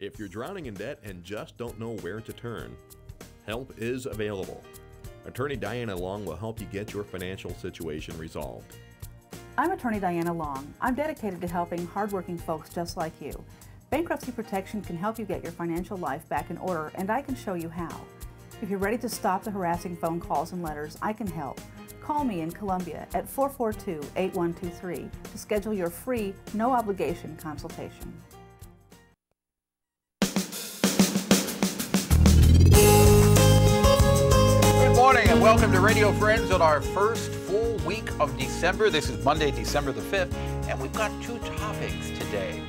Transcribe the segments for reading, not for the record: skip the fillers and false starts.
If you're drowning in debt and just don't know where to turn, help is available. Attorney Diana Long will help you get your financial situation resolved. I'm Attorney Diana Long. I'm dedicated to helping hardworking folks just like you. Bankruptcy protection can help you get your financial life back in order, and I can show you how. If you're ready to stop the harassing phone calls and letters, I can help. Call me in Columbia at 442-8123 to schedule your free, no-obligation consultation. Good morning and welcome to Radio Friends on our first full week of December. This is Monday, December the 5th, and we've got two topics today.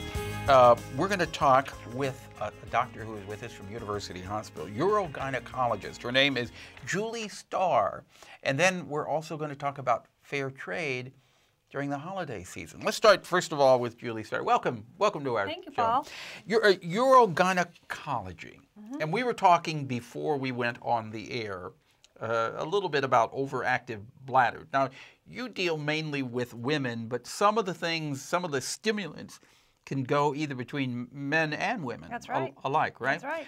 We're going to talk with a doctor who is with us from University Hospital, urogynecologist. Her name is Julie Starr. And then we're also going to talk about fair trade during the holiday season. Let's start, first of all, with Julie Starr. Welcome to our Thank you, show. Paul. You're urogynecology. And we were talking before we went on the air a little bit about overactive bladder. Now, you deal mainly with women, but some of the stimulants can go either between men and women. That's right. Alike, right? That's right.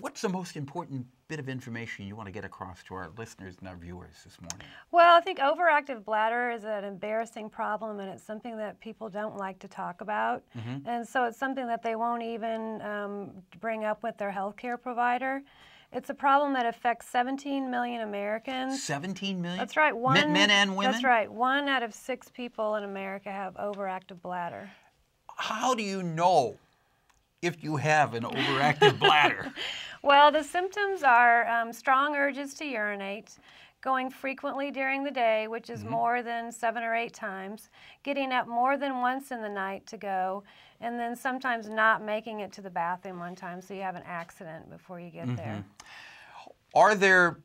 What's the most important bit of information you want to get across to our listeners and our viewers this morning? Well, I think overactive bladder is an embarrassing problem, and it's something that people don't like to talk about. And so it's something that they won't even bring up with their healthcare provider. It's a problem that affects 17 million Americans. 17 million? That's right. Men and women? That's right. 1 out of 6 people in America have overactive bladder. How do you know if you have an overactive bladder? Well, the symptoms are strong urges to urinate, going frequently during the day, which is more than 7 or 8 times, getting up more than once in the night to go, and then sometimes not making it to the bathroom one time, so you have an accident before you get there. Are there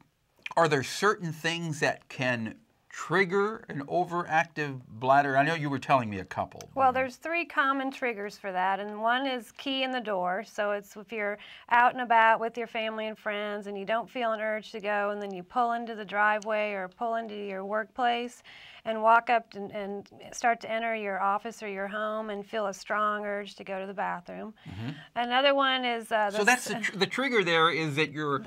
certain things that can trigger an overactive bladder? I know you were telling me a couple. Well, there's 3 common triggers for that, and one is key in the door. So it's if you're out and about with your family and friends and you don't feel an urge to go, and then you pull into the driveway or pull into your workplace and walk up and start to enter your office or your home and feel a strong urge to go to the bathroom. Another one is... so that's the trigger there is that you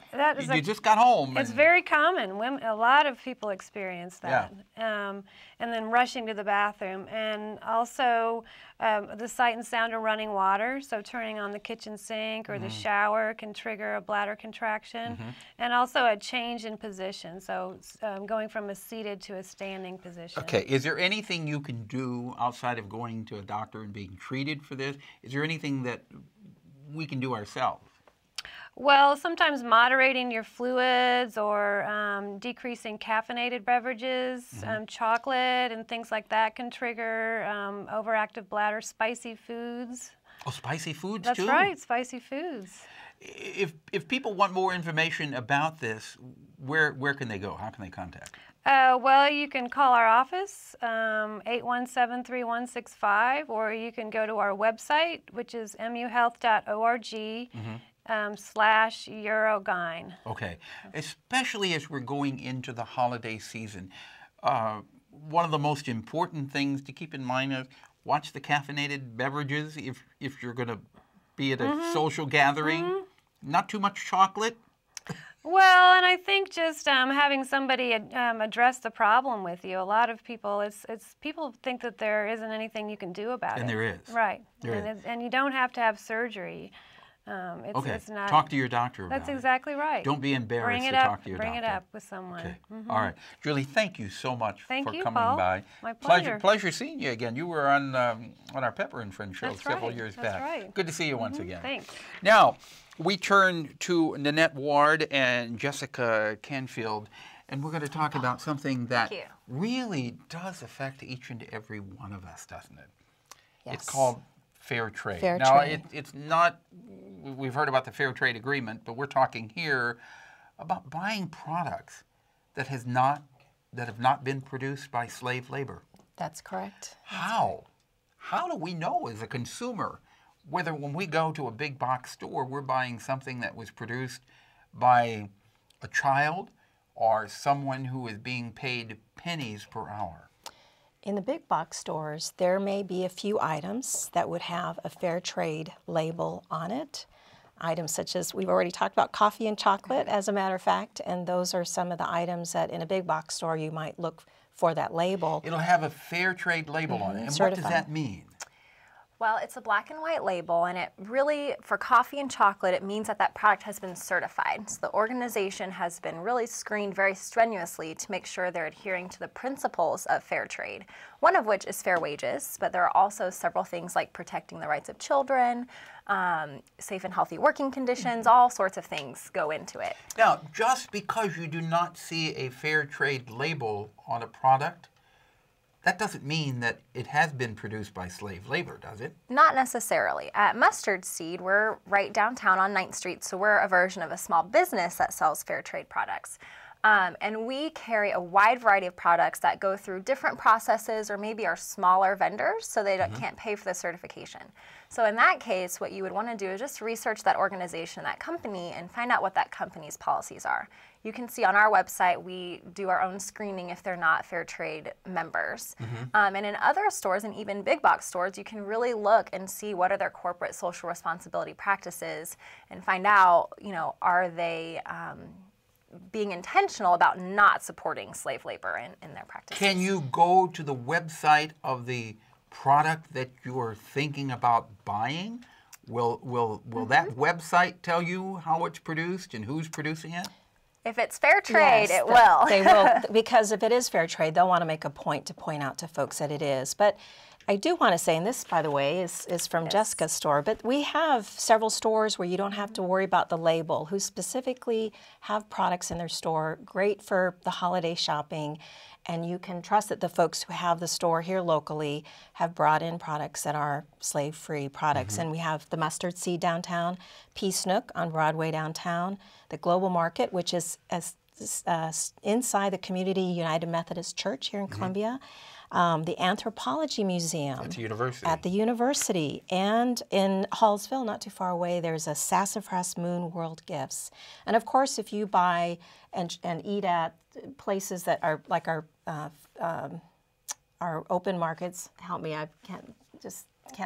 just got home. It's very common. Women, a lot of people experience that. Yeah. And then rushing to the bathroom. And also the sight and sound of running water, so turning on the kitchen sink or the shower can trigger a bladder contraction. And also a change in position, so going from a seated to a standing position. Okay, is there anything you can do outside of going to a doctor and being treated for this? Is there anything that we can do ourselves? Well, sometimes moderating your fluids or decreasing caffeinated beverages, chocolate and things like that can trigger overactive bladder. Spicy foods. Oh, spicy foods too? That's right, spicy foods. If people want more information about this, where can they go? How can they contact? Well, you can call our office, 817-3165, or you can go to our website, which is muhealth.org. /Urogyne. Okay, especially as we're going into the holiday season, one of the most important things to keep in mind is watch the caffeinated beverages if you're going to be at a social gathring. Not too much chocolate. Well, and I think just having somebody address the problem with you. A lot of people, people think that there isn't anything you can do about it. And there is. Right. And you don't have to have surgery. It's not, talk to your doctor about it. That's exactly right. Don't be embarrassed to talk to your doctor. Bring it up with someone. Okay. All right. Julie, thank you so much for coming Paul. by. My pleasure. Pleasure seeing you again. You were on our Pepper and Friends show several years back. That's right. Good to see you once again. Thanks. Now, we turn to Nanette Ward and Jessica Canfield, and we're going to talk about something that really does affect each and every one of us, doesn't it? Yes. It's called fair trade. It's not, we've heard about the fair trade agreement, but we're talking here about buying products that have not been produced by slave labor. That's correct. How? How do we know as a consumer whether when we go to a big box store, we're buying something that was produced by a child or someone who is being paid pennies per hour? In the big box stores, there may be a few items that would have a fair trade label on it. Items such as, we've already talked about coffee and chocolate, as a matter of fact, and those are some of the items that in a big box store you might look for that label. It'll have a fair trade label on it. And certified. what does that mean? Well, it's a black and white label, and it really, for coffee and chocolate, it means that that product has been certified. So the organization has been really screened very strenuously to make sure they're adhering to the principles of fair trade, one of which is fair wages, but there are also several things like protecting the rights of children, safe and healthy working conditions, all sorts of things go into it. Now, just because you do not see a fair trade label on a product, that doesn't mean that it has been produced by slave labor, does it? Not necessarily. At Mustard Seed, we're right downtown on 9th Street, so we're a version of a small business that sells fair trade products. And we carry a wide variety of products that go through different processes or maybe are smaller vendors, so they can't pay for the certification. So in that case, what you would want to do is just research that organization, that company, and find out what that company's policies are. You can see on our website, we do our own screening if they're not fair trade members. And in other stores, and even big box stores, you can really look and see what are their corporate social responsibility practices and find out, you know, are they being intentional about not supporting slave labor in their practices. Can you go to the website of the product that you're thinking about buying? Will that website tell you how it's produced and who's producing it? If it's fair trade, Yes, it will. They will, because if it is fair trade, they'll want to make a point to point out to folks that it is. But I do want to say, and this, by the way, is from Jessica's store, but we have several stores where you don't have to worry about the label, who specifically have products in their store, great for the holiday shopping, and you can trust that the folks who have the store here locally have brought in products that are slave-free products. And we have the Mustard Seed downtown, Peace Nook on Broadway downtown, the Global Market, which is inside the Community United Methodist Church here in Columbia, the Anthropology Museum At the university. At the university, and in Hallsville, not too far away, there's a Sassafras Moon World Gifts. And of course, if you buy and eat at places that are like our open markets, help me, I can't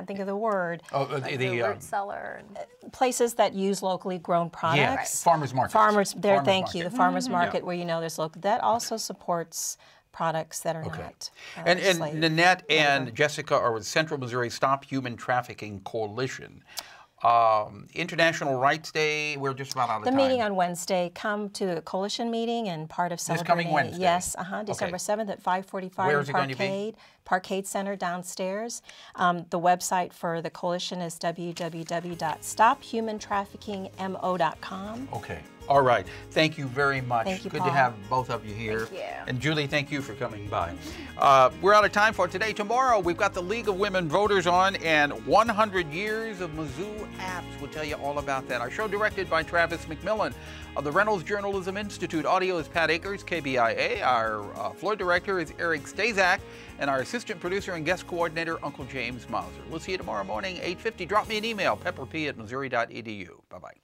think of the word. Oh, Like the root cellar. Places that use locally grown products. Yeah, farmers markets. Thank you. The farmers market where you know there's local. That also supports products that are not And slave Nanette and labor. Jessica are with Central Missouri Stop Human Trafficking Coalition. International Rights Day, we're just about out of The time. meeting on Wednesday, come to a coalition meeting and part of celebrating. coming Wednesday? Yes, December 7th at 5:45 Where in is it going to be? Parkade Center downstairs. The website for the coalition is www.stophumantraffickingmo.com. Okay. All right. Thank you very much. Thank you, Good Paul. to have both of you here. Thank you. And Julie, thank you for coming by. We're out of time for today. Tomorrow, we've got the League of Women Voters on, and 100 years of Mizzou apps. We'll tell you all about that. Our show directed by Travis McMillan of the Reynolds Journalism Institute. Audio is Pat Akers, KBIA. Our floor director is Eric Stazak, and our assistant producer and guest coordinator, Uncle James Mauser. We'll see you tomorrow morning, 8:50. Drop me an email, pepperp@missouri.edu. Bye-bye.